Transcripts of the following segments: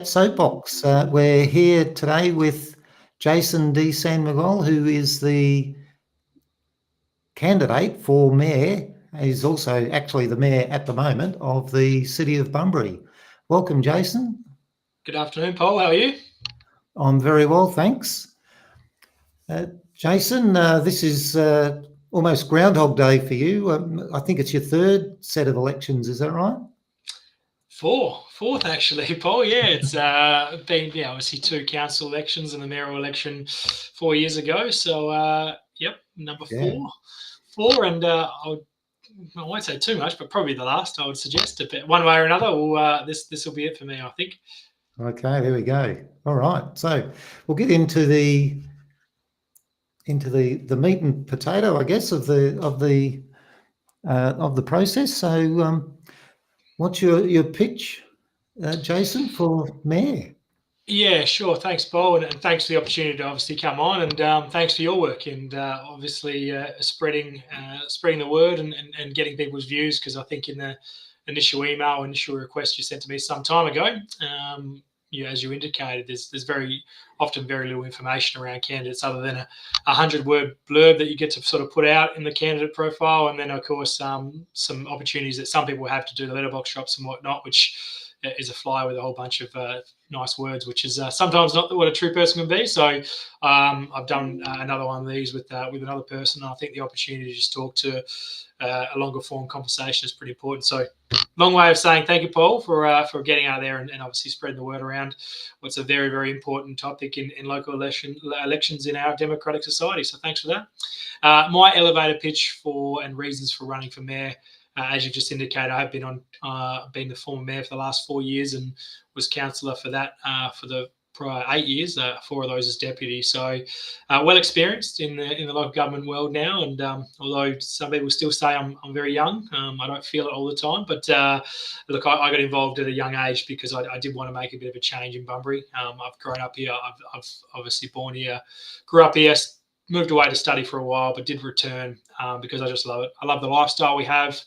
SoapBox. We're here today with Jaysen de San Miguel, who is the candidate for mayor. He's also actually the mayor at the moment of the City of Bunbury. Welcome, Jaysen. Good afternoon, Paul. How are you? I'm very well, thanks. Jaysen, this is almost Groundhog Day for you. I think it's your third set of elections, is that right? Fourth actually, Paul. Yeah, it's been obviously two council elections and the mayoral election 4 years ago. So yep, number four, and I won't say too much, but probably the last. I would suggest, one way or another. Well, this will be it for me, I think. Okay, there we go. All right, so we'll get into the meat and potato, I guess, of the process. So, what's your pitch, Jaysen, for mayor? Yeah, sure. Thanks, Paul, and thanks for the opportunity to obviously come on, and thanks for your work and obviously spreading the word and getting people's views. Because I think in the initial request you sent to me some time ago, as you indicated, there's very often very little information around candidates other than a 100-word blurb that you get to sort of put out in the candidate profile, and then of course some opportunities that some people have to do the letterbox drops and whatnot, which is a flyer with a whole bunch of nice words, which is sometimes not what a true person can be. So I've done another one of these with another person, and I think the opportunity to just talk to a longer form conversation is pretty important. So long way of saying thank you, Paul, for getting out there and obviously spreading the word around what's a very, very important topic in local elections in our democratic society. So thanks for that. My elevator pitch for and reasons for running for mayor. As you just indicated, I have been the former mayor for the last 4 years and was councillor for that for the prior 8 years. 4 of those as deputy. So well experienced in the local government world now. And although some people still say I'm very young, I don't feel it all the time. But look, I got involved at a young age because I did want to make a bit of a change in Bunbury. I've grown up here. I've obviously born here, grew up here. Moved away to study for a while, but did return because I just love it. I love the lifestyle we have.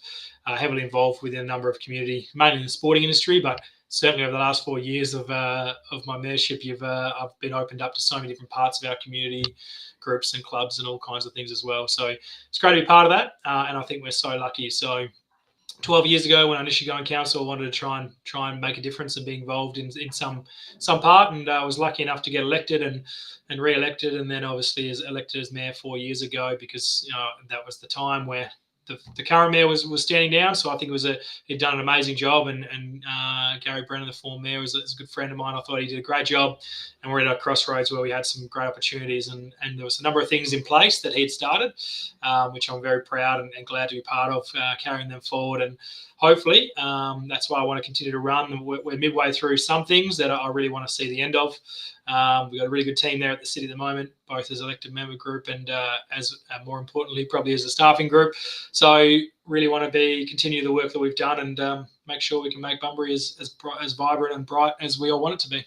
Heavily involved within a number of community, mainly in the sporting industry, but certainly over the last 4 years of my mayorship, I've been opened up to so many different parts of our community, groups and clubs and all kinds of things as well. So it's great to be part of that, and I think we're so lucky. So 12 years ago, when I initially got on council, I wanted to try and make a difference and be involved in some part, and I was lucky enough to get elected and re-elected, and then obviously elected as mayor 4 years ago because that was the time where the current mayor was standing down. So I think he'd done an amazing job, and Gary Brennan, the former mayor, was a good friend of mine. I thought he did a great job, and we're at a crossroads where we had some great opportunities, and there was a number of things in place that he'd started, which I'm very proud and glad to be part of, carrying them forward. And hopefully that's why I want to continue to run. We're midway through some things that I really want to see the end of. We've got a really good team there at the city at the moment, both as elected member group and as more importantly, probably as a staffing group. So really want to continue the work that we've done and make sure we can make Bunbury as vibrant and bright as we all want it to be.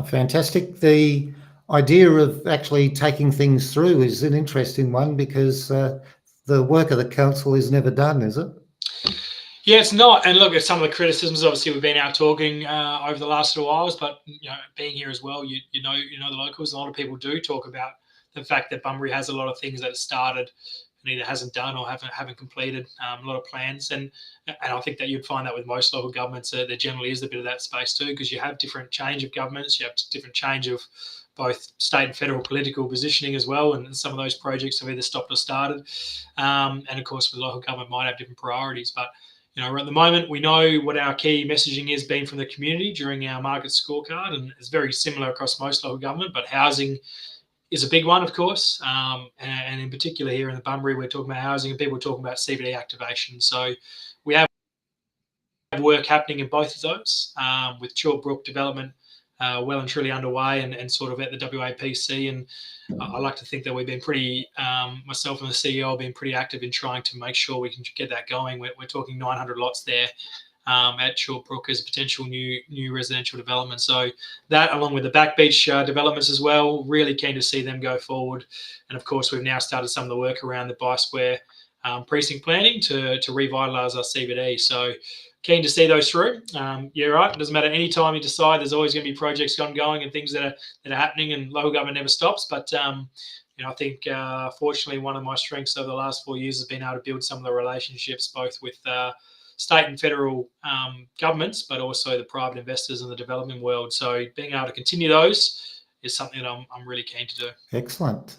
Fantastic. The idea of actually taking things through is an interesting one because the work of the council is never done, is it? Yeah, it's not. And look, at some of the criticisms, obviously, we've been out talking over the last little whiles, but being here as well, you know the locals. A lot of people do talk about the fact that Bunbury has a lot of things that have started and either hasn't done or haven't completed. A lot of plans, and I think that you'd find that with most local governments, there generally is a bit of that space too, because you have different change of governments, you have different change of both state and federal political positioning as well, and some of those projects have either stopped or started. And of course, with local government might have different priorities, but at the moment, we know what our key messaging has been from the community during our market scorecard, and it's very similar across most local government, but housing is a big one, of course. And in particular here in the Bunbury, we're talking about housing and people are talking about CBD activation. So we have work happening in both of those, with Chalkbrook development well and truly underway and sort of at the WAPC. And I like to think that we've been pretty, myself and the CEO have been pretty active in trying to make sure we can get that going. We're talking 900 lots there at Chalkbrook as a potential new residential development. So that, along with the Back Beach developments as well, really keen to see them go forward. And of course, we've now started some of the work around the Bi-Square precinct planning to revitalise our CBD. So keen to see those through. You're right. It doesn't matter any time you decide. There's always going to be projects ongoing and things that are happening, and local government never stops. But I think fortunately one of my strengths over the last 4 years has been able to build some of the relationships both with state and federal governments, but also the private investors in the development world. So being able to continue those is something that I'm really keen to do. Excellent.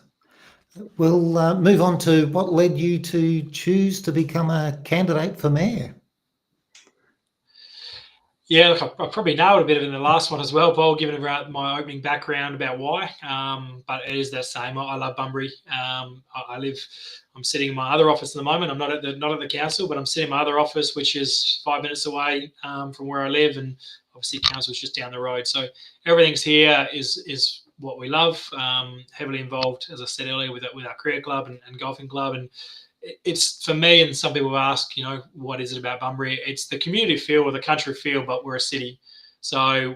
We'll move on to what led you to choose to become a candidate for mayor. Yeah, look, I probably nailed a bit of it in the last one as well, Paul, given about my opening background about why. But it is that same. I love Bunbury. I'm sitting in my other office at the moment. I'm not at the council, but I'm sitting in my other office, which is 5 minutes away from where I live, and obviously council's just down the road. So everything's here is what we love. Heavily involved, as I said earlier, with our cricket club and golfing club, and it's for me, and some people ask, what is it about Bunbury? It's the community feel or the country feel, but we're a city. So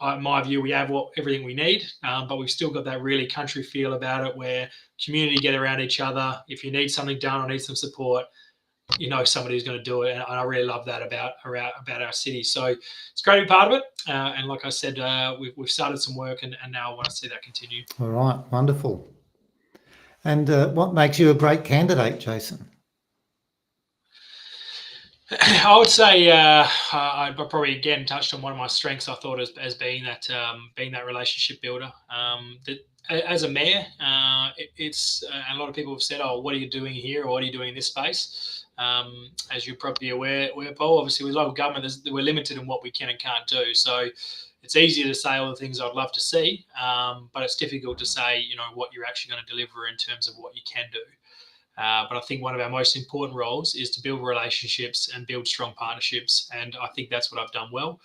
in my view, we have everything we need, but we've still got that really country feel about it where community get around each other. If you need something done or need some support, somebody who's going to do it. And I really love that about our city. So it's great to be part of it. And like I said, we've started some work and now I want to see that continue. All right, wonderful. And what makes you a great candidate, Jaysen? I would say I probably again touched on one of my strengths. I thought as being that relationship builder. As a mayor, it's and a lot of people have said, "Oh, what are you doing here? Or what are you doing in this space?" As you're probably aware, Paul, obviously with local government, we're limited in what we can and can't do. So it's easier to say all the things I'd love to see, but it's difficult to say, what you're actually going to deliver in terms of what you can do. But I think one of our most important roles is to build relationships and build strong partnerships, and I think that's what I've done well.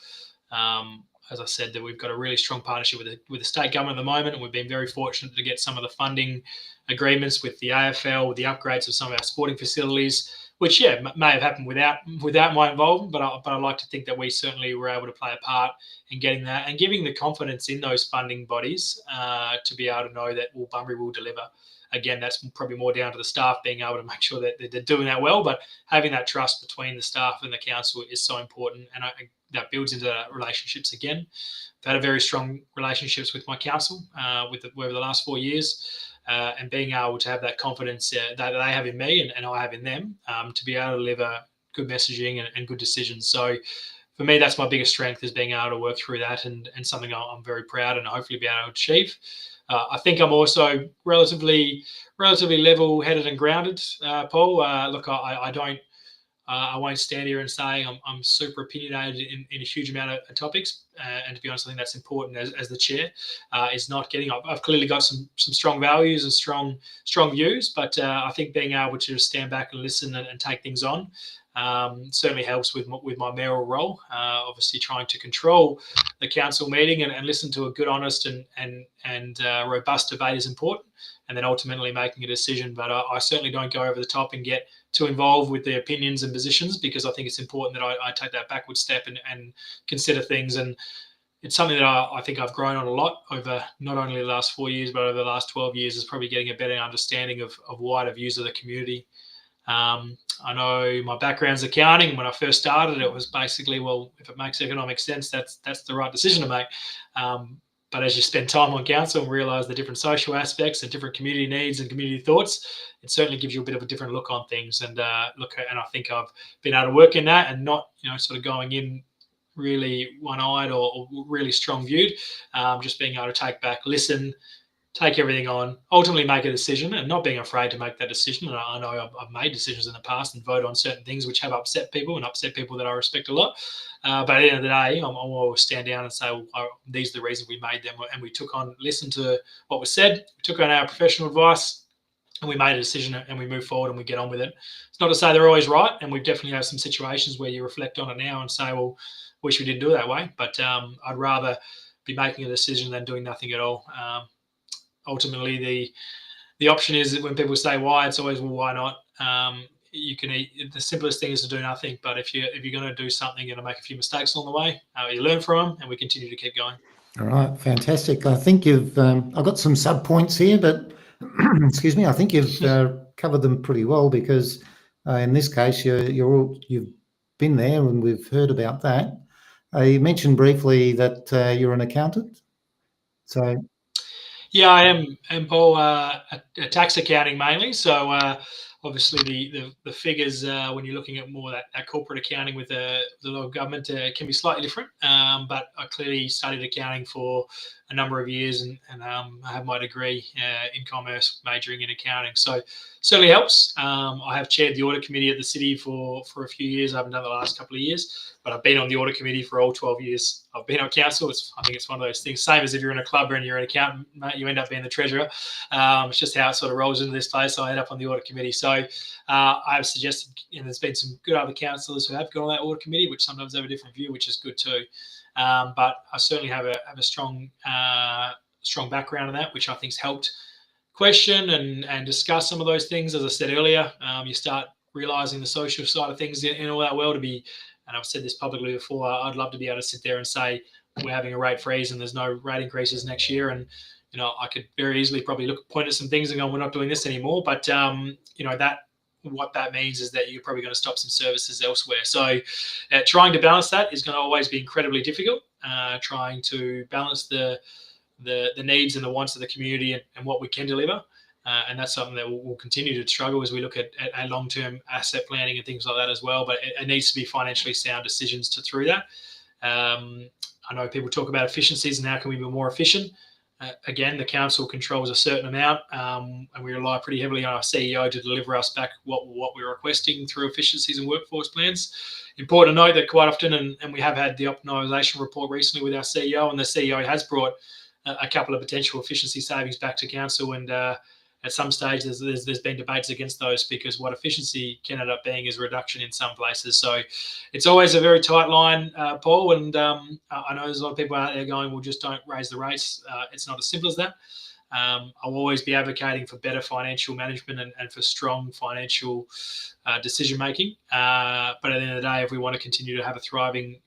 As I said, that we've got a really strong partnership with the state government at the moment, and we've been very fortunate to get some of the funding agreements with the AFL, with the upgrades of some of our sporting facilities, which may have happened without my involvement, but I like to think that we certainly were able to play a part in getting that and giving the confidence in those funding bodies to be able to know that Bunbury will deliver. Again, that's probably more down to the staff being able to make sure that they're doing that well, but having that trust between the staff and the council is so important, and that builds into relationships again. I've had a very strong relationships with my council over the last 4 years, and being able to have that confidence that they have in me and I have in them to be able to deliver good messaging and good decisions. So for me, that's my biggest strength, is being able to work through that, and something I'm very proud and hopefully be able to achieve. I think I'm also relatively level-headed and grounded, Paul. Look, I won't stand here and say I'm super opinionated in a huge amount of topics. And to be honest, I think that's important as the chair, is not getting up. I've clearly got some strong values and strong views, but I think being able to stand back and listen and take things on certainly helps with my mayoral role. Obviously, trying to control the council meeting and listen to a good, honest and robust debate is important, and then ultimately making a decision. But I certainly don't go over the top and get too involved with the opinions and positions, because I think it's important that I take that backward step and consider things. And it's something that I think I've grown on a lot over not only the last 4 years, but over the last 12 years, is probably getting a better understanding of wider views of the community. I know my background's accounting. When I first started, it was basically, well, if it makes economic sense, that's the right decision to make. But as you spend time on council and realise the different social aspects and different community needs and community thoughts, it certainly gives you a bit of a different look on things. And I think I've been able to work in that and not, sort of going in really one-eyed or really strong-viewed. Just being able to take back, listen, take everything on, ultimately make a decision, and not being afraid to make that decision. And I know I've made decisions in the past and voted on certain things which have upset people that I respect a lot. But at the end of the day, I'm always stand down and say, well, these are the reasons we made them, and we listened to what was said, we took on our professional advice, and we made a decision, and we move forward and we get on with it. It's not to say they're always right, and we definitely have some situations where you reflect on it now and say, well, wish we didn't do it that way. But I'd rather be making a decision than doing nothing at all. Ultimately, the option is that when people say why, it's always, well, why not? The simplest thing is to do nothing. But if you're going to do something, you're going to make a few mistakes along the way. You learn from them, and we continue to keep going. All right, fantastic. I think I've got some sub points here, but excuse me, I think you've covered them pretty well, because in this case, you've been there and we've heard about that. You mentioned briefly that you're an accountant. So, Yeah, I am, and Paul, a tax accounting mainly. So obviously the figures when you're looking at more that corporate accounting with the local government can be slightly different. But I clearly studied accounting for a number of years, and I have my degree in commerce, majoring in accounting. So certainly helps. I have chaired the audit committee at the city for a few years. I haven't done the last couple of years, but I've been on the audit committee for all 12 years. I've been on council. I think it's one of those things, same as if you're in a club and you're an accountant, mate, you end up being the treasurer. It's just how it sort of rolls into this place. So I end up on the audit committee. So I have suggested, and there's been some good other councillors who have gone on that audit committee, which sometimes have a different view, which is good too. But I certainly have a strong background in that, which I think's helped question and discuss some of those things. As I said earlier, you start realizing the social side of things in all that well. To be, and I've said this publicly before, I'd love to be able to sit there and say we're having a rate freeze and there's no rate increases next year, and I could very easily probably point at some things and go, we're not doing this anymore. But that what that means is that you're probably going to stop some services elsewhere. So trying to balance that is going to always be incredibly difficult. Trying to balance the needs and the wants of the community and what we can deliver. And that's something that we'll continue to struggle as we look at long-term asset planning and things like that as well. But it needs to be financially sound decisions through that. I know people talk about efficiencies and how can we be more efficient. Again, the council controls a certain amount, and we rely pretty heavily on our CEO to deliver us back what we're requesting through efficiencies and workforce plans. Important to note that quite often, and we have had the optimisation report recently with our CEO, and the CEO has brought a couple of potential efficiency savings back to council, and at some stage there's been debates against those, because what efficiency can end up being is a reduction in some places. So it's always a very tight line, Paul, and I know there's a lot of people out there going, well, just don't raise the rates. It's not as simple as that. I'll always be advocating for better financial management and for strong financial decision making. But at the end of the day, if we want to continue to have a thriving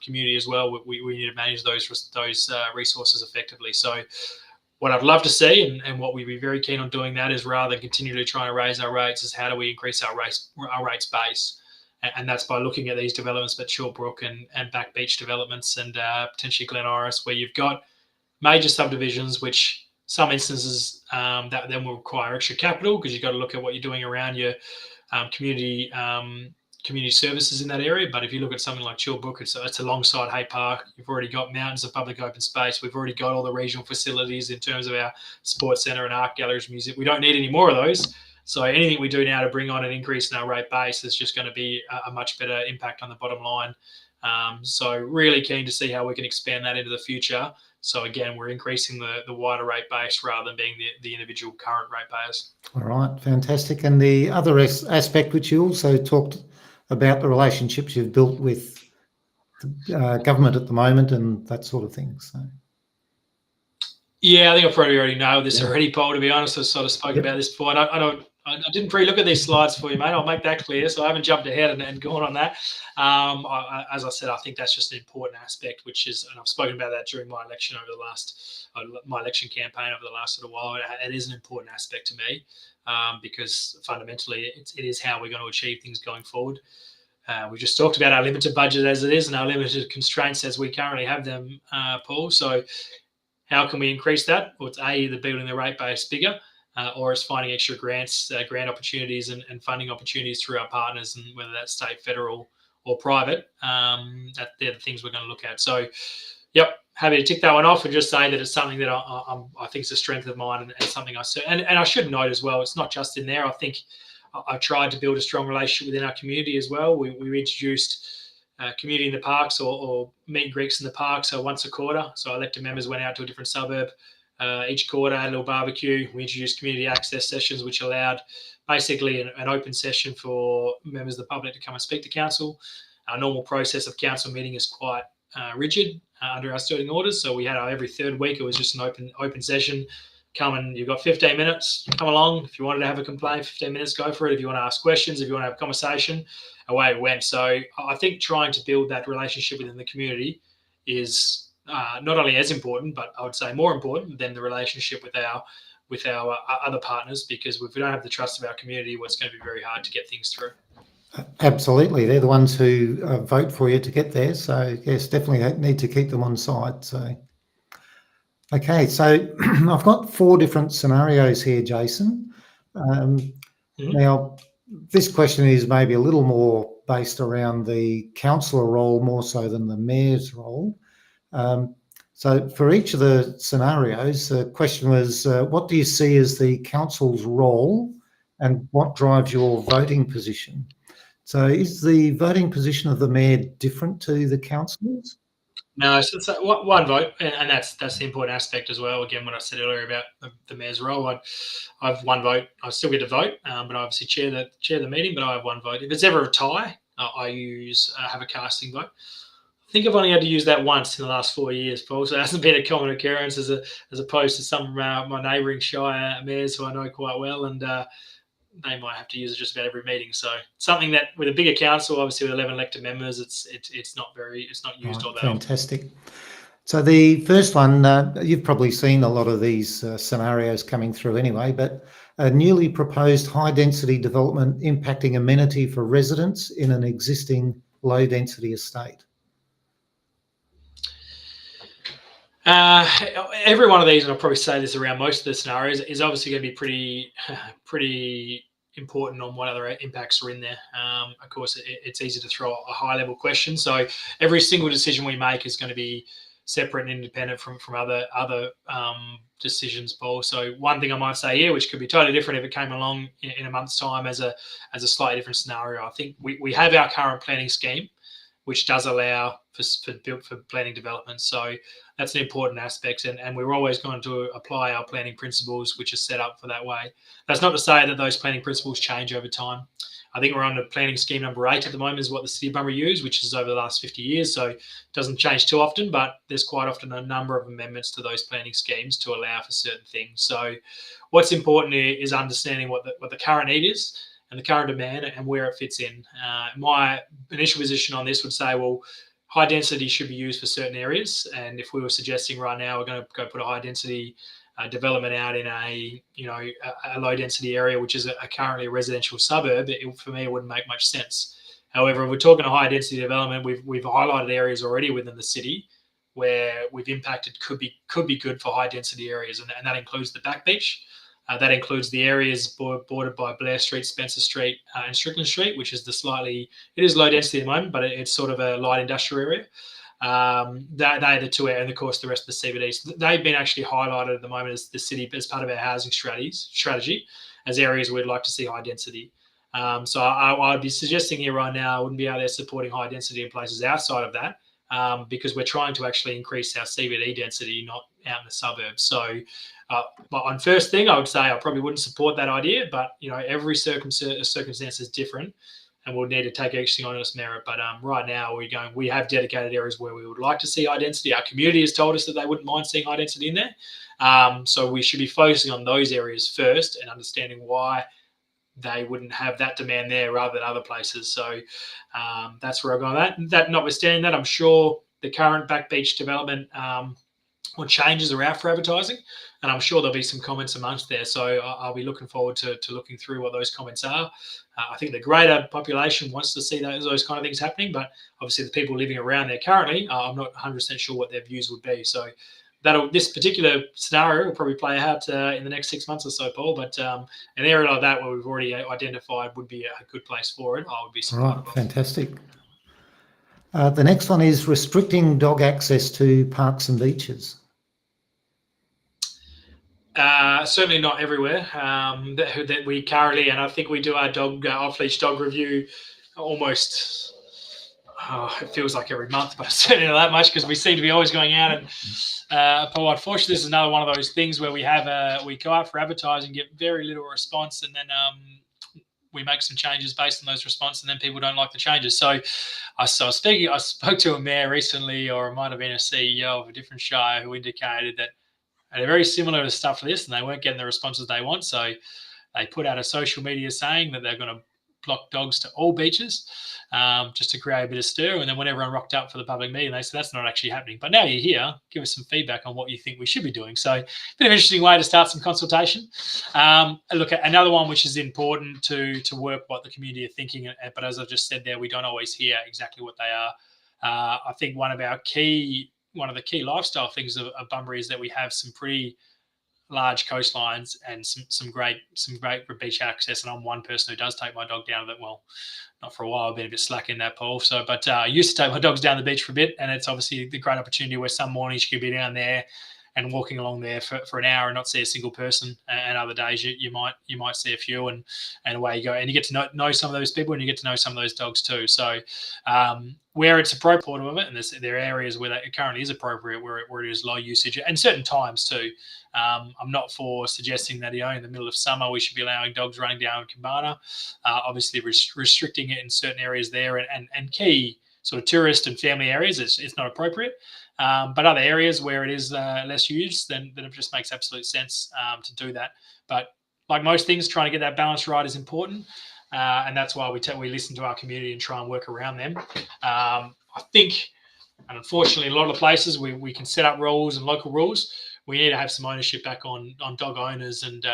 community as well, we need to manage those resources effectively. So what I'd love to see, and what we'd be very keen on doing, that is, rather than continue to try and raise our rates, is how do we increase our rates base? And that's by looking at these developments, but Shortbrook and Back Beach developments, and potentially Glen Iris, where you've got major subdivisions, which some instances that then will require extra capital, because you've got to look at what you're doing around your community services in that area. But if you look at something like Chilbrook, it's alongside Hay Park. You've already got mountains of public open space. We've already got all the regional facilities in terms of our sports centre and art galleries, music. We don't need any more of those. So anything we do now to bring on an increase in our rate base is just going to be a much better impact on the bottom line. So really keen to see how we can expand that into the future. So again, we're increasing the wider rate base rather than being the individual current rate payers. All right, fantastic. And the other aspect, which you also talked about, the relationships you've built with the government at the moment and that sort of thing. So. Yeah, I think I probably already know this already, Paul, to be honest. I've sort of spoken about this before. I didn't pre-look at these slides for you, mate. I'll make that clear. So I haven't jumped ahead and gone on that. As I said, I think that's just an important aspect, which is, and I've spoken about that during my election my election campaign over the last sort of while. It is an important aspect to me, because fundamentally it is how we're going to achieve things going forward. We just talked about our limited budget as it is and our limited constraints as we currently have them, Paul. So how can we increase that? Well, it's either building the rate base bigger, or it's finding extra grants, grant opportunities and funding opportunities through our partners, and whether that's state, federal or private. They're the things we're going to look at. So, yep, happy to tick that one off and just say that it's something that I think is a strength of mine, and something and I should note as well, it's not just in there. I think I tried to build a strong relationship within our community as well. We introduced community in the parks, or meet and greets in the park. So once a quarter, so elected members went out to a different suburb each quarter, had a little barbecue. We introduced community access sessions, which allowed basically an open session for members of the public to come and speak to council. Our normal process of council meeting is quite rigid under our standing orders. So we had every third week, it was just an open session. Come and you've got 15 minutes, come along. If you wanted to have a complaint, 15 minutes, go for it. If you want to ask questions, if you want to have a conversation, away it went. So I think trying to build that relationship within the community is not only as important, but I would say more important than the relationship with our other partners, because if we don't have the trust of our community, well, it's going to be very hard to get things through. Absolutely, they're the ones who vote for you to get there. So yes, definitely need to keep them on side. So okay, so I've got 4 different scenarios here, Jason. Now, this question is maybe a little more based around the councillor role more so than the mayor's role. So for each of the scenarios, the question was, what do you see as the council's role and what drives your voting position? So is the voting position of the mayor different to the councillors? No, so one vote, and that's the important aspect as well. Again, what I said earlier about the mayor's role, I've one vote. I still get to vote, but I obviously chair the meeting. But I have one vote. If it's ever a tie, I have a casting vote. I think I've only had to use that once in the last 4 years, Paul. So it hasn't been a common occurrence as opposed to some of my neighbouring shire mayors who I know quite well, and they might have to use it just about every meeting. So something that with a bigger council, obviously with 11 elected members, it's not used all that often. Fantastic. So the first one, you've probably seen a lot of these scenarios coming through anyway, but a newly proposed high-density development impacting amenity for residents in an existing low-density estate. Every one of these, and I'll probably say this around most of the scenarios, is obviously going to be pretty important on what other impacts are in there. Of course, it's easy to throw a high-level question. So every single decision we make is going to be separate and independent from other decisions, Paul. So one thing I might say here, which could be totally different if it came along in a month's time as a slightly different scenario. I think we have our current planning scheme, which does allow for planning development. So that's an important aspect, and we're always going to apply our planning principles, which are set up for that way. That's not to say that those planning principles change over time. I think we're on the planning scheme number 8 at the moment is what the City of Bunbury use, which is over the last 50 years, so it doesn't change too often, but there's quite often a number of amendments to those planning schemes to allow for certain things. So what's important here is understanding what the current need is and the current demand and where it fits in. My initial position on this would say, well, high density should be used for certain areas. And if we were suggesting right now we're going to go put a high density development out in a low density area, which is currently a residential suburb, for me, it wouldn't make much sense. However, if we're talking a high density development, we've highlighted areas already within the city where we've impacted could be good for high density areas, and that includes the back beach. That includes the areas bordered by Blair Street, Spencer Street, and Strickland Street, which is it is low density at the moment, but it's sort of a light industrial area. They're the two areas, and of course the rest of the CBD. So they've been actually highlighted at the moment as the city as part of our housing strategy as areas we'd like to see high density. So I'd be suggesting here right now I wouldn't be out there supporting high density in places outside of that because we're trying to actually increase our CBD density, not out in the suburbs. So but on first thing, I would say I probably wouldn't support that idea, but every circumstance is different, and we'll need to take everything on its merit. But right now, we have dedicated areas where we would like to see high density. Our community has told us that they wouldn't mind seeing high density in there, so we should be focusing on those areas first and understanding why they wouldn't have that demand there rather than other places. So that's where I'm going with that. That notwithstanding that, I'm sure the current back beach development or changes are out for advertising, and I'm sure there'll be some comments amongst there. So I'll be looking forward to looking through what those comments are. I think the greater population wants to see those kind of things happening, but obviously the people living around there currently, I'm not 100% sure what their views would be. So this particular scenario will probably play out in the next 6 months or so, Paul. But an area like that where we've already identified would be a good place for it. I would be supportive. Right, fantastic. The next one is restricting dog access to parks and beaches. Certainly not everywhere. That we currently, and I think we do our off-leash dog review almost. It feels like every month, but certainly not that much because we seem to be always going out. And but unfortunately, this is another one of those things where we go out for advertising, get very little response, and then we make some changes based on those responses, and then people don't like the changes. So I spoke to a mayor recently, or it might have been a CEO of a different shire, who indicated that they're very similar to stuff for this, and they weren't getting the responses they want. So they put out a social media saying that they're going to block dogs to all beaches, just to create a bit of stir. And then when everyone rocked up for the public meeting, they said, that's not actually happening. But now you're here, give us some feedback on what you think we should be doing. So a bit of an interesting way to start some consultation. Look, at another one which is important to work what the community are thinking, but as I've just said there, we don't always hear exactly what they are. I think one of the key lifestyle things of Bunbury is that we have some pretty large coastlines and some great beach access. And I'm one person who does take my dog down. Well, not for a while. I've been a bit slack in that, Paul. So, but I used to take my dogs down the beach for a bit, and it's obviously the great opportunity where some mornings you could be down there and walking along there for an hour and not see a single person. And other days you might see a few, and away you go. And you get to know some of those people, and you get to know some of those dogs too. So where it's appropriate of it, and there are areas where that currently is appropriate, where it is low usage, and certain times too. I'm not for suggesting that in the middle of summer we should be allowing dogs running down Cabana. Obviously restricting it in certain areas there, and key sort of tourist and family areas, it's not appropriate. But other areas where it is less used, then it just makes absolute sense to do that. But like most things, trying to get that balance right is important. And that's why we listen to our community and try and work around them. I think, and unfortunately, in a lot of places, we can set up rules and local rules. We need to have some ownership back on dog owners and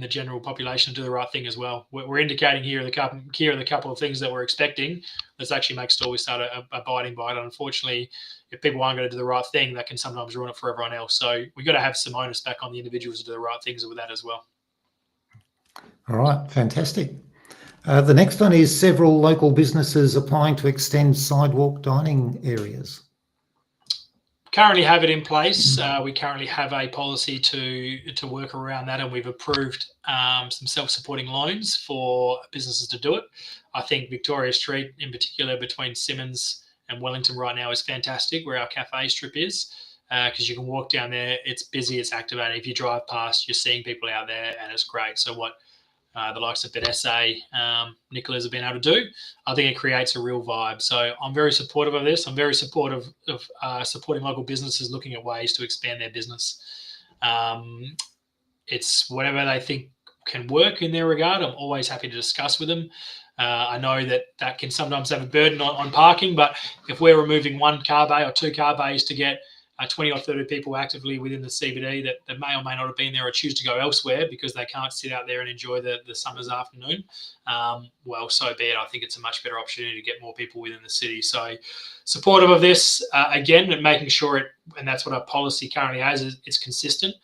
the general population to do the right thing as well. We're indicating here are the couple of things that we're expecting. Let's actually make sure we start abiding by it. And unfortunately, if people aren't going to do the right thing, that can sometimes ruin it for everyone else. So we've got to have some onus back on the individuals to do the right things with that as well. All right, fantastic. The next one is several local businesses applying to extend sidewalk dining areas. Currently have it in place. We currently have a policy to work around that, and we've approved some self-supporting loans for businesses to do it. I think Victoria Street in particular between Symonds and Wellington right now is fantastic, where our cafe strip is, because you can walk down there. It's busy, it's activated. If you drive past, you're seeing people out there, and it's great. So what the likes of Vanessa, Nicola's have been able to do, I think it creates a real vibe. So I'm very supportive of this. I'm very supportive of supporting local businesses looking at ways to expand their business. It's whatever they think can work in their regard. I'm always happy to discuss with them. I know that can sometimes have a burden on parking, but if we're removing one car bay or two car bays to get 20 or 30 people actively within the CBD that may or may not have been there or choose to go elsewhere because they can't sit out there and enjoy the summer's afternoon, well, so be it. I think it's a much better opportunity to get more people within the city. So supportive of this, again, and making sure and that's what our policy currently has, is it's consistent.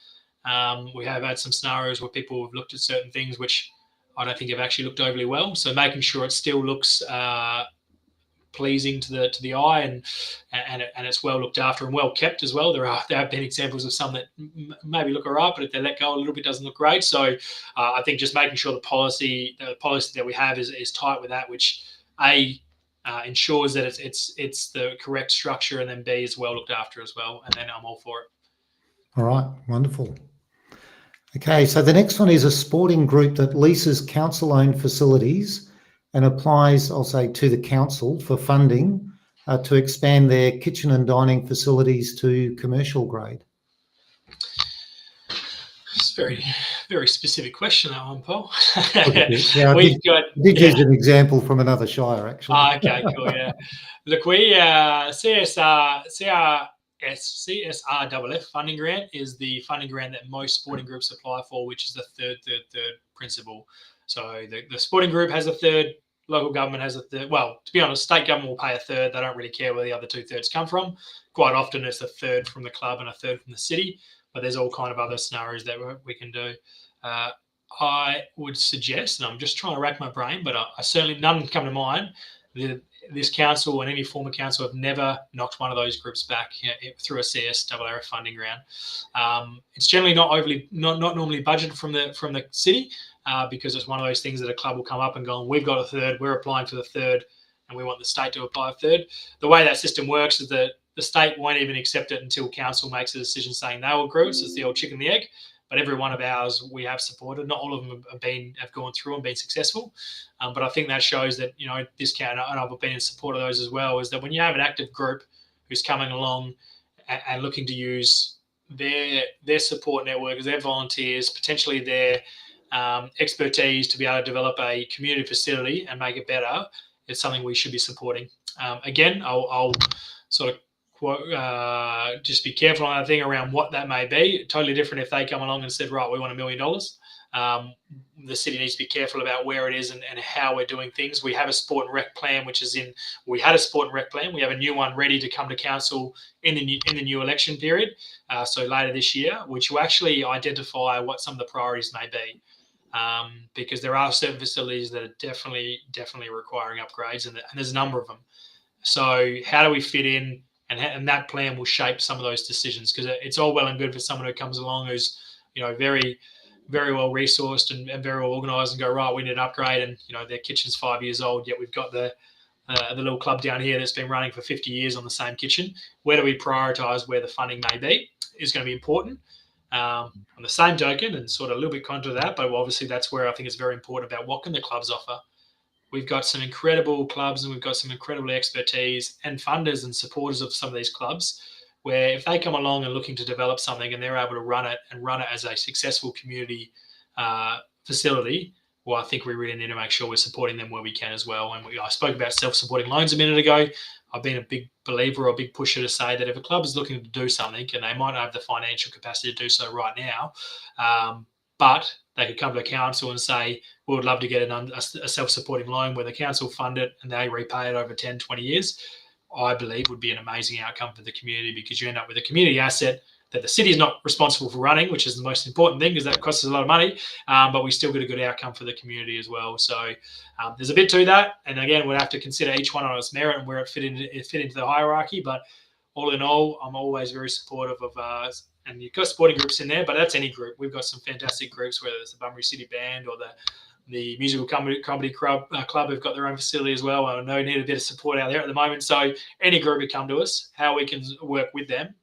We have had some scenarios where people have looked at certain things which I don't think have actually looked overly well. So making sure it still looks pleasing to the eye and it's well looked after and well kept as well. There have been examples of some that maybe look all right, but if they let go a little bit, doesn't look great. So I think just making sure the policy that we have is tight with that, which ensures that it's the correct structure, and then B is well looked after as well. And then I'm all for it. All right, wonderful. Okay, so the next one is a sporting group that leases council-owned facilities and applies, I'll say, to the council for funding to expand their kitchen and dining facilities to commercial grade. It's a very, very specific question, that one, Paul. Yeah, I did use an example from another shire, actually. Okay, cool, yeah. Look, we CSRFF funding grant is the funding grant that most sporting groups apply for, which is the third principle. So the sporting group has a third, local government has a third. Well, to be honest, state government will pay a third. They don't really care where the other 2/3 come from. Quite often it's a third from the club and a third from the city, but there's all kind of other scenarios that we can do. I would suggest, and I'm just trying to rack my brain, but I certainly, none come to mind, this council and any former council have never knocked one of those groups back through a CSRF funding round. It's generally not normally budgeted from the city because it's one of those things that a club will come up and go, we've got a third, we're applying for the third, and we want the state to apply a third. The way that system works is that the state won't even accept it until council makes a decision saying they will agree. So it's the old chicken and the egg. But every one of ours we have supported. Not all of them have gone through and been successful. But I think that shows that, this count, and I've been in support of those as well, is that when you have an active group who's coming along and looking to use their support network, their volunteers, potentially their expertise to be able to develop a community facility and make it better, it's something we should be supporting. Again, I'll sort of just be careful on that thing around what that may be. Totally different if they come along and said, right, we want $1 million. The city needs to be careful about where it is and how we're doing things. We have a sport and rec plan, we had a sport and rec plan. We have a new one ready to come to council in the new election period. So later this year, which will actually identify what some of the priorities may be. Because there are certain facilities that are definitely requiring upgrades, and there's a number of them. So how do we fit in? And that plan will shape some of those decisions, because it's all well and good for someone who comes along who's, very, very well resourced and very well organised and go, right, we need an upgrade, and their kitchen's 5 years old, yet we've got the little club down here that's been running for 50 years on the same kitchen. Where do we prioritise where the funding may be is going to be important. On the same token, and sort of a little bit contra to that, but obviously that's where I think it's very important about what can the clubs offer. We've got some incredible clubs, and we've got some incredible expertise and funders and supporters of some of these clubs, where if they come along and looking to develop something and they're able to run it as a successful community facility, well, I think we really need to make sure we're supporting them where we can as well. And I spoke about self-supporting loans a minute ago. I've been a big believer or a big pusher to say that if a club is looking to do something, and they might not have the financial capacity to do so right now, but they could come to the council and say, we would love to get a self-supporting loan where the council fund it and they repay it over 10, 20 years, I believe would be an amazing outcome for the community, because you end up with a community asset that the city is not responsible for running, which is the most important thing, because that costs us a lot of money, but we still get a good outcome for the community as well. So there's a bit to that. And again, we'll have to consider each one on its merit and where it fit into the hierarchy. But all in all, I'm always very supportive of and you've got sporting groups in there, but that's any group. We've got some fantastic groups, whether it's the Bunbury City Band or the musical comedy club who've got their own facility as well. I know we need a bit of support out there at the moment. So any group who come to us, how we can work with them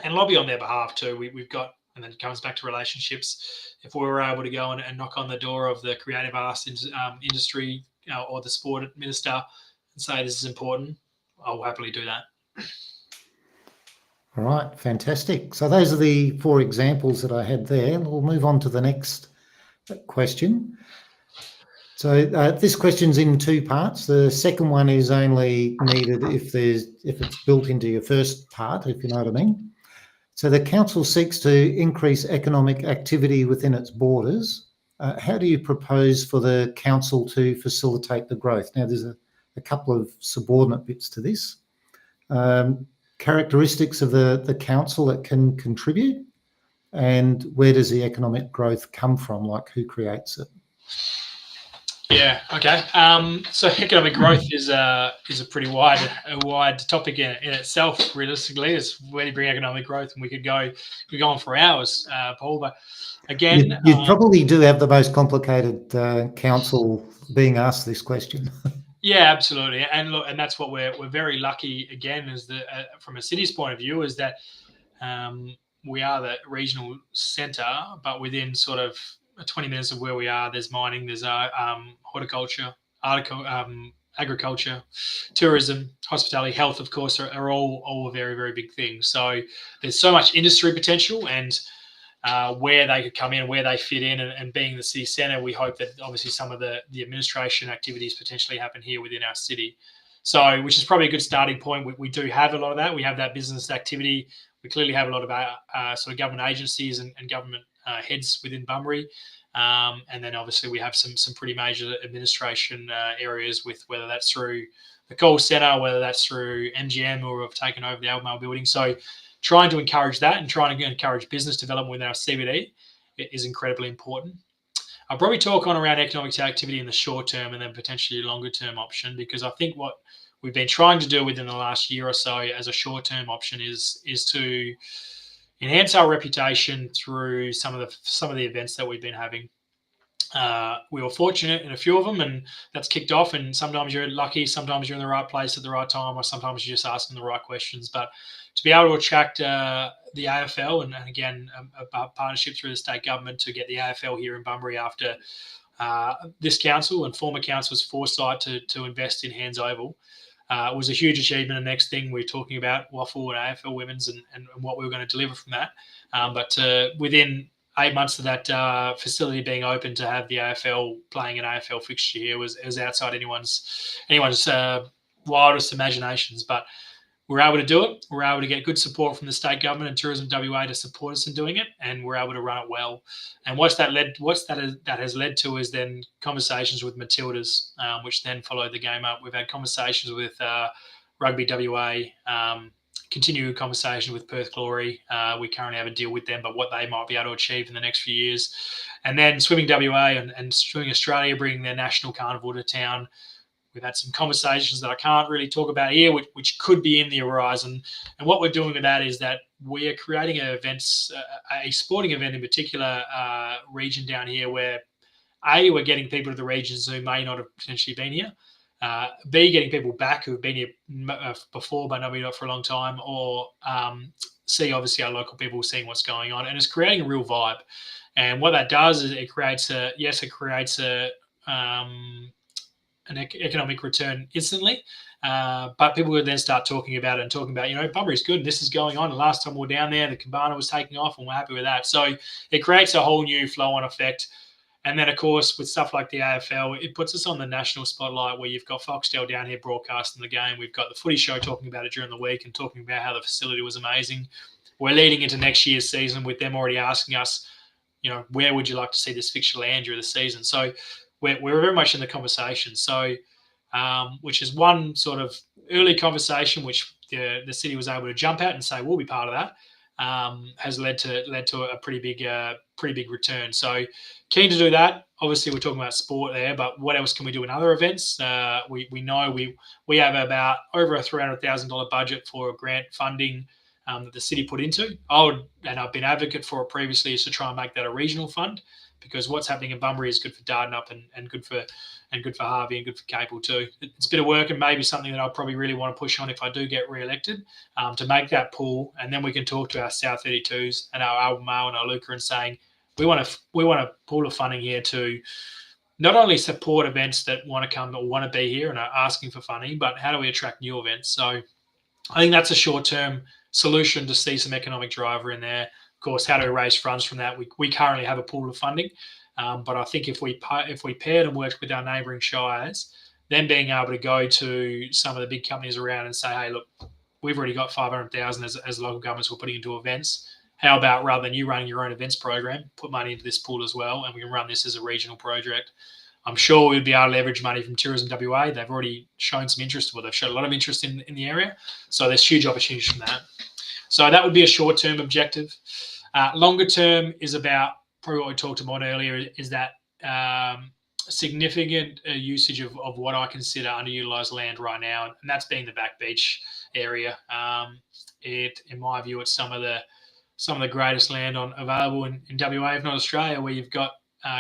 and lobby on their behalf too. We've got, and then it comes back to relationships. If we were able to go and knock on the door of the creative arts industry or the sport minister and say this is important, I'll happily do that. All right, fantastic. So those are the 4 examples that I had there. We'll move on to the next question. So this question's in 2 parts. The second one is only needed if it's built into your first part, if you know what I mean. So the council seeks to increase economic activity within its borders. How do you propose for the council to facilitate the growth? Now, there's a couple of subordinate bits to this. Characteristics of the council that can contribute, and where does the economic growth come from? Like, who creates it? Yeah. Okay. So economic growth is a pretty wide topic in itself. Realistically, is where do you bring economic growth, and we could go on for hours, Paul. But again, you probably do have the most complicated council being asked this question. Yeah, absolutely. And look, and that's what we're very lucky again, is that from a city's point of view, is that we are the regional centre, but within sort of 20 minutes of where we are, there's mining, there's horticulture, agriculture, tourism, hospitality, health, of course, are all very, very big things. So there's so much industry potential, and where they could come in, where they fit in, and being the city centre, we hope that obviously some of the administration activities potentially happen here within our city. So, which is probably a good starting point. We do have a lot of that. We have that business activity. We clearly have a lot of sort of government agencies and government heads within Bunbury. And then obviously we have some pretty major administration areas, with whether that's through the call centre, whether that's through MGM, or have taken over the Albemarle building. So trying to encourage that and trying to encourage business development within our CBD is incredibly important. I'll probably talk on around economic activity in the short term and then potentially a longer term option, because I think what we've been trying to do within the last year or so as a short term option is to enhance our reputation through some of the events that we've been having. We were fortunate in a few of them, and that's kicked off. And sometimes you're lucky, sometimes you're in the right place at the right time, or sometimes you're just asking the right questions. But to be able to attract the AFL, and again, a partnership through the state government to get the AFL here in Bunbury after this council and former council's foresight to invest in Hands Oval, was a huge achievement. The next thing we're talking about, WAFL and AFL Women's, and what we were going to deliver from that. But within 8 months of that facility being open to have the AFL playing an AFL fixture here was outside anyone's wildest imaginations. But we're able to do it. We're able to get good support from the state government and Tourism WA to support us in doing it, and we're able to run it well. And that has led to is then conversations with Matildas, which then followed the game up. We've had conversations with Rugby WA, continued conversation with Perth Glory. We currently have a deal with them, but what they might be able to achieve in the next few years. And then Swimming WA and Swimming Australia bringing their national carnival to town. We've had some conversations that I can't really talk about here, which could be in the horizon. And what we're doing with that is that we are creating a sporting event in particular region down here where, A, we're getting people to the regions who may not have potentially been here. B, getting people back who've been here before but maybe not for a long time. Or C, obviously our local people seeing what's going on. And it's creating a real vibe. And what that does is it creates an economic return instantly. But people would then start talking about it and talking about, Bunbury's good. This is going on. The last time we were down there, the cabana was taking off and we're happy with that. So it creates a whole new flow on effect. And then, of course, with stuff like the AFL, it puts us on the national spotlight where you've got Foxtel down here broadcasting the game. We've got the Footy Show talking about it during the week and talking about how the facility was amazing. We're leading into next year's season with them already asking us, where would you like to see this fixture land during the season? So we're very much in the conversation. So, which is one sort of early conversation, which the city was able to jump at and say, we'll be part of that, has led to a pretty big return. So keen to do that. Obviously, we're talking about sport there, but what else can we do in other events? We know we have about over a $300,000 budget for grant funding that the city put into. I've been advocate for it previously, is to try and make that a regional fund, because what's happening in Bunbury is good for Dardanup and good for Harvey and good for Capel too. It's a bit of work and maybe something that I probably really want to push on if I do get re-elected, to make that pool, and then we can talk to our South 32s and our Albemarle and our Luca and saying we want a pool of funding here to not only support events that want to come or want to be here and are asking for funding, but how do we attract new events? So I think that's a short-term solution to see some economic driver in there. Of course, how do we raise funds from that? We currently have a pool of funding, but I think if we paired and worked with our neighbouring shires, then being able to go to some of the big companies around and say, hey, look, we've already got 500,000 as local governments we're putting into events. How about, rather than you running your own events program, put money into this pool as well, and we can run this as a regional project. I'm sure we'd be able to leverage money from Tourism WA. They've already shown some interest, they've shown a lot of interest in the area. So there's huge opportunities from that. So that would be a short-term objective. Longer term is about probably what we talked about earlier, is that significant usage of what I consider underutilized land right now, and that's being the Back Beach area. In my view, it's some of the greatest land available in WA, if not Australia, where you've got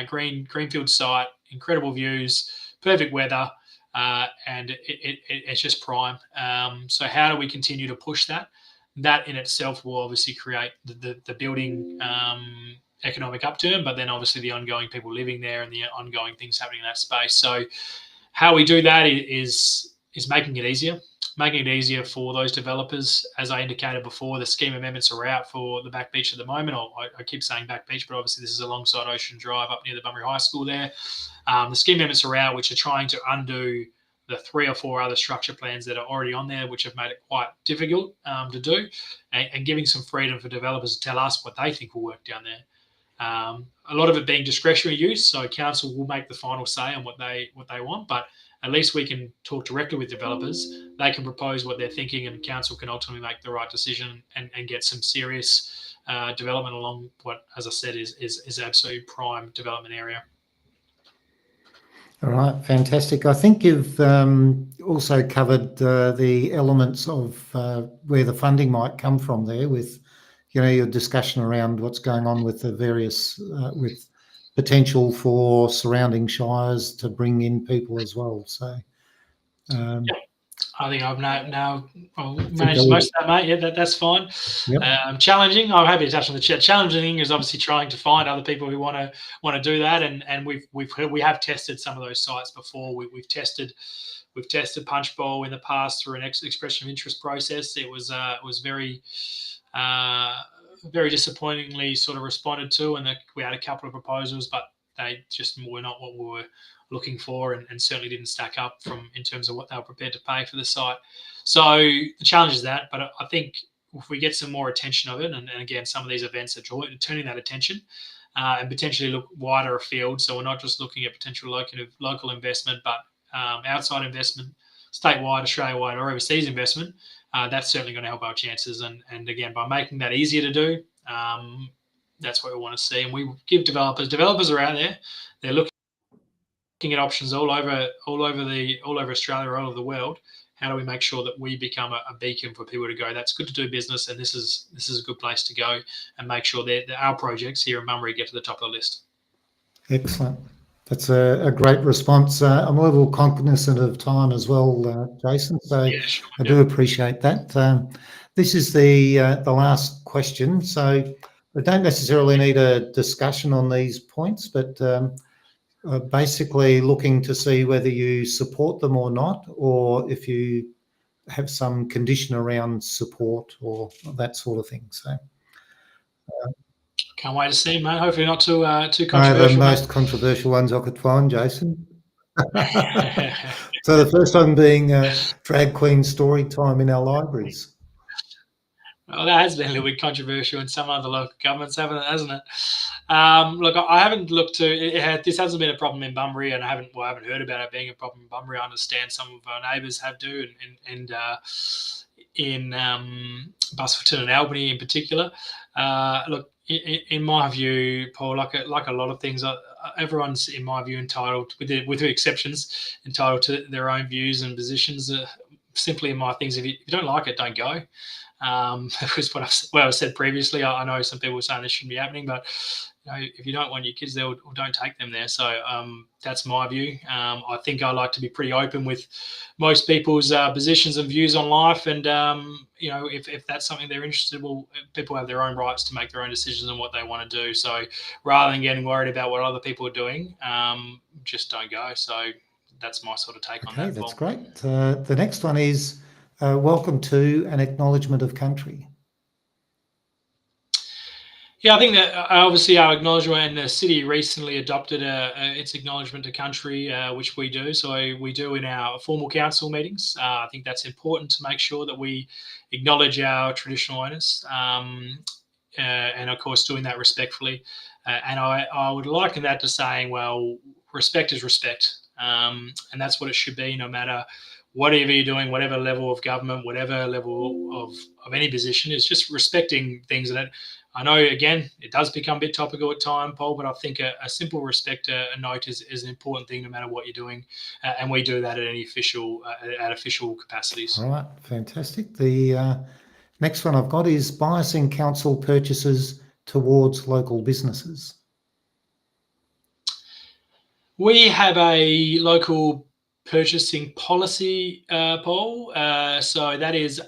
greenfield site, incredible views, perfect weather, and it's just prime. So how do we continue to push that? That in itself will obviously create the building economic upturn, but then obviously the ongoing people living there and the ongoing things happening in that space. So how we do that is making it easier for those developers. As I indicated before, the scheme amendments are out for the Back Beach at the moment. I keep saying Back Beach, but obviously this is alongside Ocean Drive up near the Bunbury High School there. The scheme amendments are out, which are trying to undo the 3 or 4 other structure plans that are already on there, which have made it quite difficult to do, and giving some freedom for developers to tell us what they think will work down there. A lot of it being discretionary use, so council will make the final say on what they want, but at least we can talk directly with developers. They can propose what they're thinking, and council can ultimately make the right decision and get some serious development along what, as I said, is absolute prime development area. All right, fantastic. I think you've also covered the elements of where the funding might come from there, with your discussion around what's going on with the various with potential for surrounding shires to bring in people as well. So I think I've now managed most of that, mate. Yeah, that's fine. Yep. Challenging. I'm happy to touch on the chat. Challenging is obviously trying to find other people who want to do that, and we have tested some of those sites before. We've tested Punch Bowl in the past through an expression of interest process. It was very very disappointingly sort of responded to, and we had a couple of proposals, but they just were not what we were looking for, and certainly didn't stack up in terms of what they were prepared to pay for the site. So the challenge is that, but I think if we get some more attention of it, and again, some of these events are turning that attention, and potentially look wider afield. So we're not just looking at potential local investment, but outside investment, statewide, Australia-wide, or overseas investment. That's certainly going to help our chances. And again, by making that easier to do, that's what we want to see. And we give developers are out there. They're looking at options all over Australia, all over the world. How do we make sure that we become a beacon for people to go, that's good to do business, and this is a good place to go, and make sure that our projects here in Bunbury get to the top of the list. Excellent. That's a great response. I'm a little cognizant of time as well, Jaysen, so yeah, sure, I do appreciate that. This is the last question, so we don't necessarily need a discussion on these points, but basically looking to see whether you support them or not, or if you have some condition around support or that sort of thing. So can't wait to see, mate. Hopefully not too controversial. The most controversial ones I could find, Jaysen. So the first one being drag queen story time in our libraries. Well, that has been a little bit controversial in some other local governments, hasn't it? Look, I haven't looked to it. This hasn't been a problem in Bunbury, and I haven't heard about it being a problem in Bunbury. I understand some of our neighbours have do, and in Busselton and Albany in particular. Look, in my view, Paul, like a lot of things, everyone's, in my view, entitled, with the exceptions, entitled to their own views and positions. Simply in my things, if you don't like it, don't go. Because what I've said previously. I know some people are saying this shouldn't be happening, but if you don't want your kids there, or don't take them there. So that's my view. I think I like to be pretty open with most people's positions and views on life, and if that's something they're interested in, well, people have their own rights to make their own decisions on what they want to do. So rather than getting worried about what other people are doing, just don't go. So that's my sort of take on that. Okay, that's great. The next one is welcome to an acknowledgement of country. Yeah, I think that obviously our acknowledgement, and the city recently adopted its acknowledgement to country, which we do. So we do in our formal council meetings. I think that's important to make sure that we acknowledge our traditional owners, and of course doing that respectfully. And I would liken that to saying, well, respect is respect, and that's what it should be, no matter whatever you're doing, whatever level of government, whatever level of any position, is just respecting things. And I know, again, it does become a bit topical at time, Paul, but I think a simple respect, a note is an important thing no matter what you're doing. And we do that at any official capacities. All right, fantastic. The next one I've got is biasing council purchases towards local businesses. We have a local purchasing policy, Paul. So that is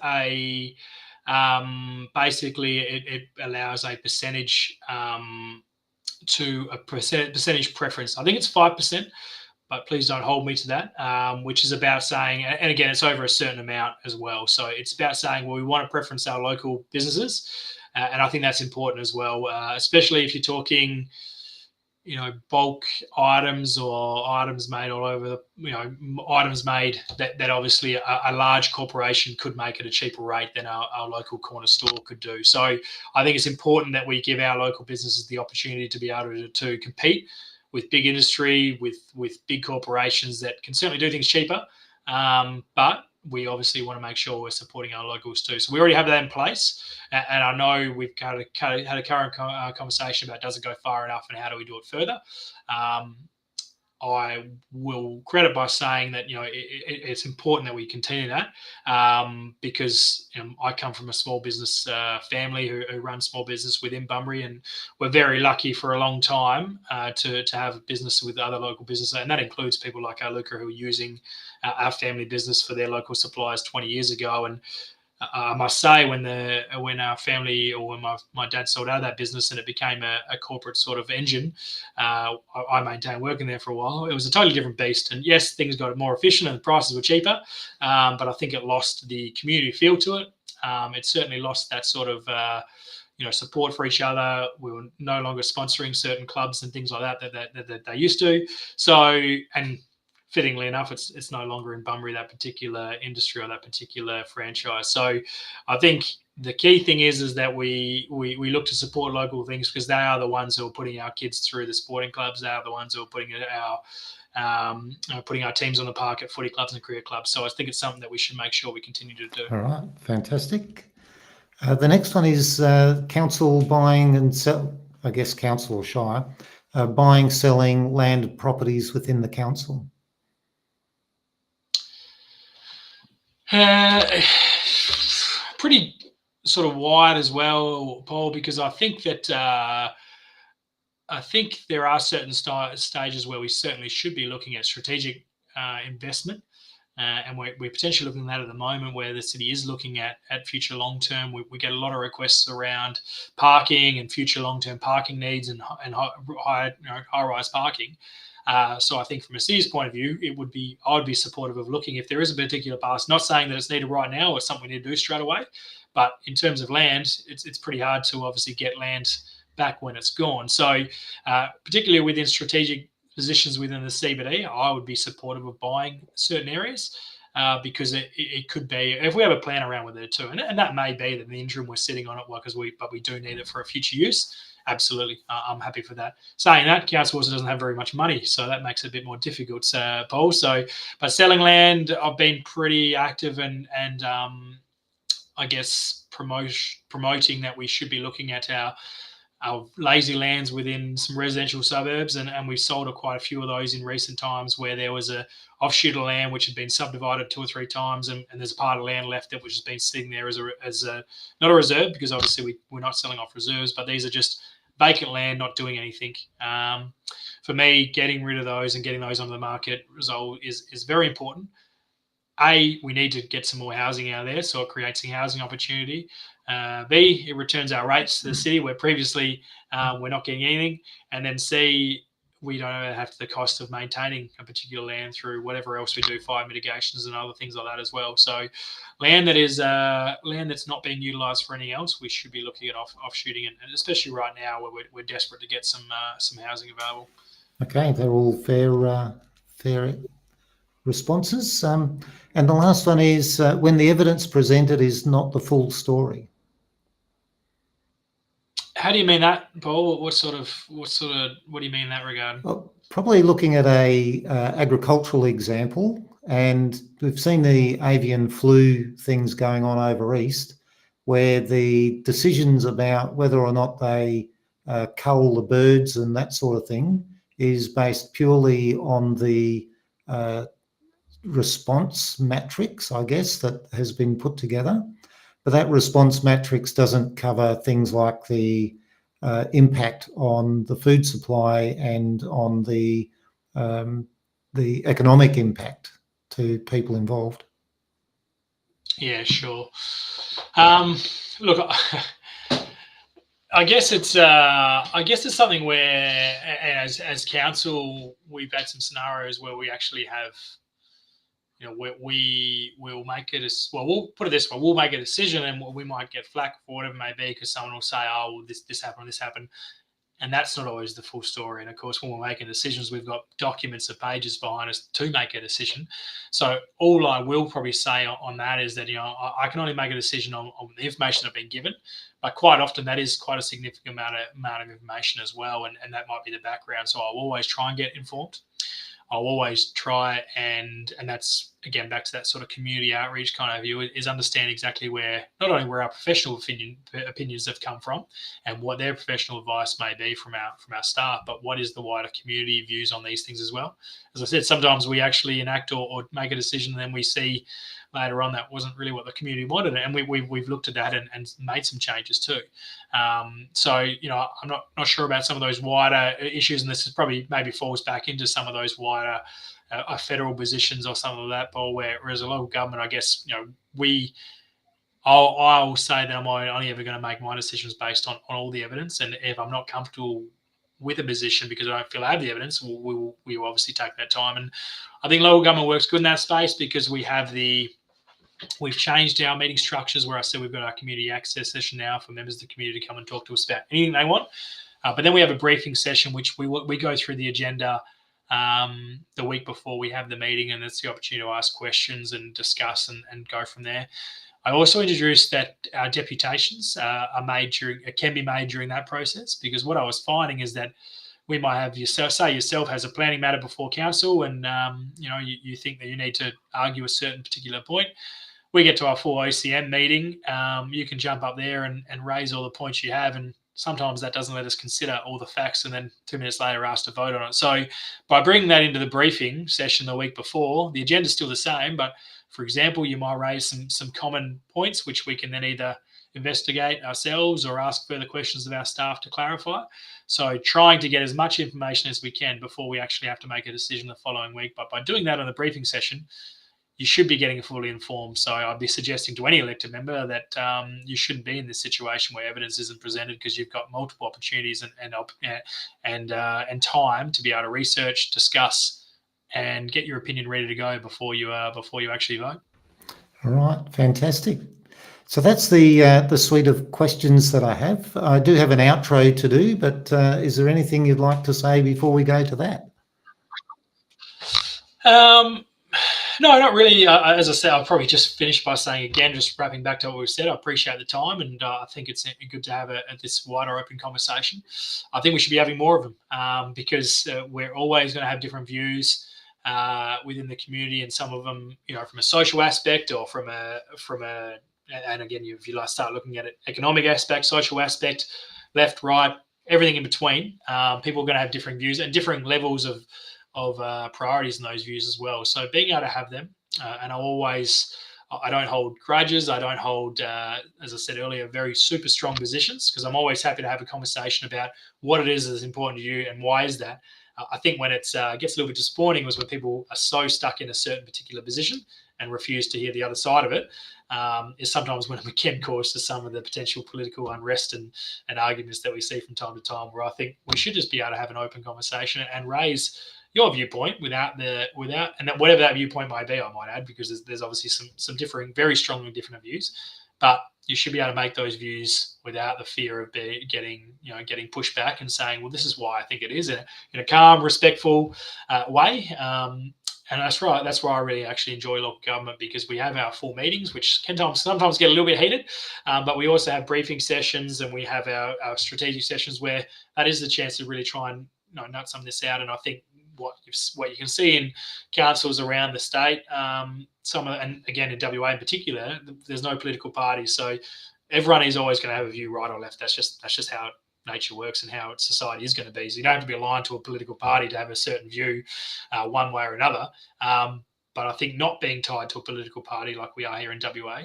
basically it allows a percentage to a percentage preference. I think it's 5%, but please don't hold me to that, which is about saying, and again, it's over a certain amount as well. So it's about saying, well, we want to preference our local businesses. And I think that's important as well, especially if you're talking, bulk items or items made all over, items made that obviously a large corporation could make at a cheaper rate than our local corner store could do. So I think it's important that we give our local businesses the opportunity to be able to compete with big industry, with big corporations that can certainly do things cheaper. But we obviously want to make sure we're supporting our locals too. So we already have that in place. And I know we've had a current conversation about, does it go far enough and how do we do it further? I will credit by saying that, it's important that we continue that, because I come from a small business family who runs small business within Bunbury, and we're very lucky for a long time to have a business with other local businesses, and that includes people like Luca who are using our family business for their local suppliers 20 years ago. And I must say, when our family, or when my dad sold out of that business and it became a corporate sort of engine, I maintained working there for a while. It was a totally different beast. And yes, things got more efficient and the prices were cheaper, but I think it lost the community feel to it. It certainly lost that sort of support for each other. We were no longer sponsoring certain clubs and things like that they used to. So, and fittingly enough, it's no longer in Bunbury, that particular industry or that particular franchise. So I think the key thing is that we look to support local things, because they are the ones who are putting our kids through the sporting clubs. They are the ones who are putting our teams on the park at footy clubs and career clubs. So I think it's something that we should make sure we continue to do. All right, fantastic. The next one is council buying and sell, I guess council or shire, buying, selling land properties within the council. Pretty sort of wide as well, Paul, because I think that there are certain stages where we certainly should be looking at strategic investment. And we're potentially looking at that at the moment, where the city is looking at future long-term. We get a lot of requests around parking and future long-term parking needs and high-rise parking. So I think from a city's point of view, I would be supportive of looking if there is a particular pass. Not saying that it's needed right now or something we need to do straight away, but in terms of land, it's pretty hard to obviously get land back when it's gone. So particularly within strategic positions within the CBD, I would be supportive of buying certain areas because it could be, if we have a plan around with it too, and that may be that in the interim we're sitting on it, but we do need it for a future use. Absolutely, I'm happy for that. Saying that, council also doesn't have very much money, so that makes it a bit more difficult, Paul. So, but selling land, I've been pretty active and I guess promoting that we should be looking at our lazy lands within some residential suburbs, and we've sold quite a few of those in recent times, where there was a offshoot of land which had been subdivided 2 or 3 times, and there's a part of land left that which has been sitting there as a not a reserve, because obviously we're not selling off reserves, but these are just vacant land not doing anything. For me, getting rid of those and getting those onto the market is very important. A, we need to get some more housing out there, so it creates a housing opportunity. B, it returns our rates to the city, where previously we're not getting anything. And then C, we don't have the cost of maintaining a particular land through whatever else we do, fire mitigations and other things like that as well. So land that's not being utilised for anything else, we should be looking at offshooting, and especially right now where we're desperate to get some housing available. Okay, they're all fair responses. And the last one is when the evidence presented is not the full story. How do you mean that, Paul? What do you mean in that regard? Well, probably looking at a agricultural example, and we've seen the avian flu things going on over east, where the decisions about whether or not they cull the birds and that sort of thing is based purely on the response matrix, I guess, that has been put together. But that response matrix doesn't cover things like the impact on the food supply and on the economic impact to people involved. Yeah, sure. Look, I guess it's something where, as council, we've had some scenarios where we actually have, we will make it we'll put it this way: we'll make a decision, and we might get flack for whatever it may be, because someone will say, "Oh, well, this happened," and that's not always the full story. And of course, when we're making decisions, we've got documents of pages behind us to make a decision. So all I will probably say on that is that I can only make a decision on the information I've been given, but quite often that is quite a significant amount of information as well, and that might be the background. So I'll always try and get informed. I'll always try, and that's again back to that sort of community outreach kind of view, is understand exactly not only where our professional opinions have come from and what their professional advice may be from our staff, but what is the wider community views on these things as well. As I said, sometimes we actually enact or make a decision, and then we see later on that wasn't really what the community wanted, and we've looked at that and made some changes too. So I'm not sure about some of those wider issues, and this is probably maybe falls back into some of those wider federal positions or something like that, Paul, whereas a local government, I guess, I'll say that I'm only ever going to make my decisions based on all the evidence, and if I'm not comfortable with a position because I don't feel I have the evidence, we will obviously take that time. And I think local government works good in that space because we have the We've changed our meeting structures where I said we've got our community access session now for members of the community to come and talk to us about anything they want. But then we have a briefing session, which we go through the agenda the week before we have the meeting, and that's the opportunity to ask questions and discuss and go from there. I also introduced that our deputations can be made during that process, because what I was finding is that we might have yourself has a planning matter before council, and you think that you need to argue a certain particular point. We get to our full OCM meeting, you can jump up there and raise all the points you have, and sometimes that doesn't let us consider all the facts, and then 2 minutes later asked to vote on it. So by bringing that into the briefing session the week before, the agenda's still the same, but for example, you might raise some common points, which we can then either investigate ourselves or ask further questions of our staff to clarify. So trying to get as much information as we can before we actually have to make a decision the following week. But by doing that on the briefing session, you should be getting fully informed. So I'd be suggesting to any elected member that you shouldn't be in this situation where evidence isn't presented, because you've got multiple opportunities and time to be able to research, discuss, and get your opinion ready to go before you actually vote. All right, fantastic. So that's the suite of questions that I have. I do have an outro to do, but is there anything you'd like to say before we go to that? No, not really. As I said, I'll probably just finish by saying again, just wrapping back to what we've said, I appreciate the time, and I think it's good to have this wider open conversation. I think we should be having more of them, because we're always going to have different views within the community, and some of them, from a social aspect or from a and again, if you start looking at it, economic aspect, social aspect, left, right, everything in between. People are going to have different views and different levels of priorities in those views as well. So being able to have them, and I don't hold grudges. I don't hold, as I said earlier, very super strong positions, because I'm always happy to have a conversation about what it is that's important to you and why is that. I think when it gets a little bit disappointing was when people are so stuck in a certain particular position and refuse to hear the other side of it, is sometimes when it can cause to some of the potential political unrest and arguments that we see from time to time, where I think we should just be able to have an open conversation and raise your viewpoint without and that whatever that viewpoint might be, I might add, because there's obviously some differing, very strongly different views, but you should be able to make those views without the fear of getting pushback and saying, well, this is why I think it is, in a calm, respectful way. And that's right. That's why I really actually enjoy local government, because we have our full meetings, which can sometimes get a little bit heated, but we also have briefing sessions, and we have our strategic sessions where that is the chance to really try and nut some of this out. And I think what you can see in councils around the state, and again in WA in particular, there's no political parties, so everyone is always going to have a view, right or left. That's just how nature works and how society is going to be. So you don't have to be aligned to a political party to have a certain view, one way or another. But I think not being tied to a political party like we are here in WA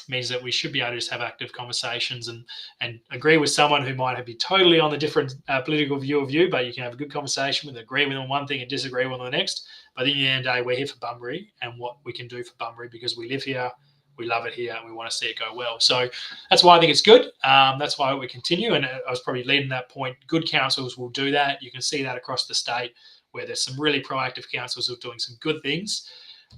means that we should be able to just have active conversations and agree with someone who might be totally on the different political view of you, but you can have a good conversation with them, agree with them on one thing and disagree with them on the next. But at the end of the day, we're here for Bunbury and what we can do for Bunbury, because we live here, we love it here, and we want to see it go well. So that's why I think it's good. That's why we continue. And I was probably leading that point. Good councils will do that. You can see that across the state, where there's some really proactive councils who are doing some good things.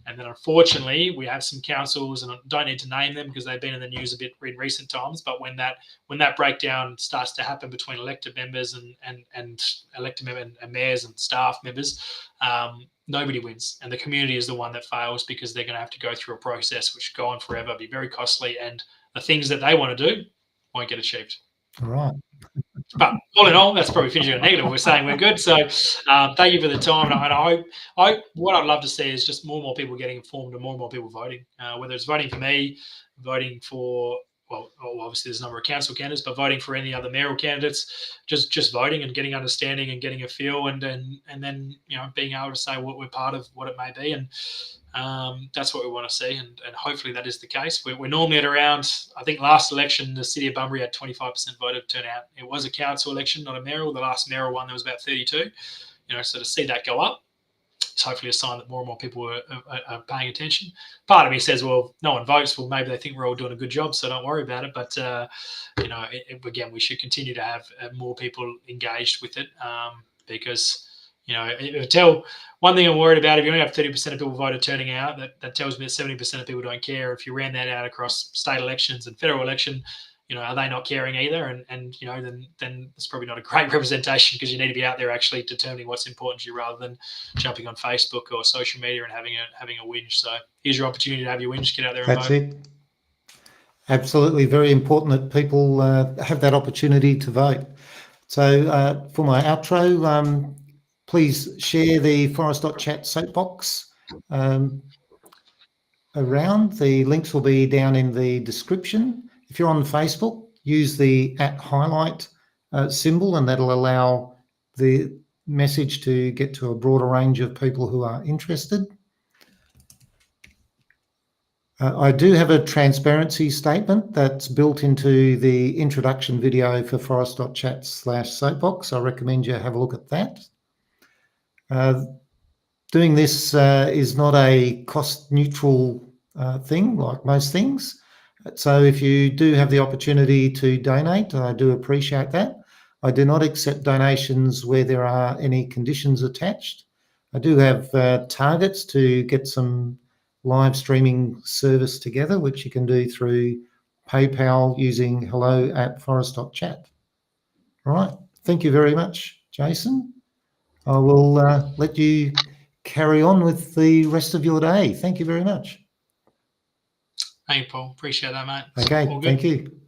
And then unfortunately, we have some councils, and I don't need to name them because they've been in the news a bit in recent times, but when that breakdown starts to happen between elected members and elected members and mayors and staff members, nobody wins. And the community is the one that fails, because they're going to have to go through a process which go on forever, be very costly, and the things that they want to do won't get achieved. All right. But all in all, that's probably finishing on a negative. We're saying we're good. So thank you for the time. And I hope what I'd love to see is just more and more people getting informed and more people voting, whether it's voting for me, voting for, well, obviously there's a number of council candidates, but voting for any other mayoral candidates, just voting and getting understanding and getting a feel, and then being able to say what we're part of, what it may be. And that's what we want to see, and hopefully that is the case. We're normally at around, I think last election, the City of Bunbury had 25% voter turnout. It was a council election, not a mayoral. The last mayoral one, there was about 32. So to see that go up, it's hopefully a sign that more and more people are paying attention. Part of me says, well, no one votes. Well, maybe they think we're all doing a good job, so don't worry about it. But, again, we should continue to have more people engaged with it, because One thing I'm worried about, if you only have 30% of people voted turning out, that tells me that 70% of people don't care. If you ran that out across state elections and federal election, are they not caring either? And then it's probably not a great representation, because you need to be out there actually determining what's important to you, rather than jumping on Facebook or social media and having a whinge. So here's your opportunity to have your whinge. Get out there and vote. That's it. Absolutely, very important that people have that opportunity to vote. So for my outro, please share the Forrest.Chat soapbox around. The links will be down in the description. If you're on Facebook, use the @highlight symbol, and that'll allow the message to get to a broader range of people who are interested. I do have a transparency statement that's built into the introduction video for Forrest.Chat/soapbox. I recommend you have a look at that. Doing this is not a cost-neutral thing like most things. So if you do have the opportunity to donate, I do appreciate that. I do not accept donations where there are any conditions attached. I do have targets to get some live streaming service together, which you can do through PayPal using hello@forrest.chat. All right. Thank you very much, Jaysen. I will let you carry on with the rest of your day. Thank you very much. Thank you, Paul. Appreciate that, mate. Okay. Thank you.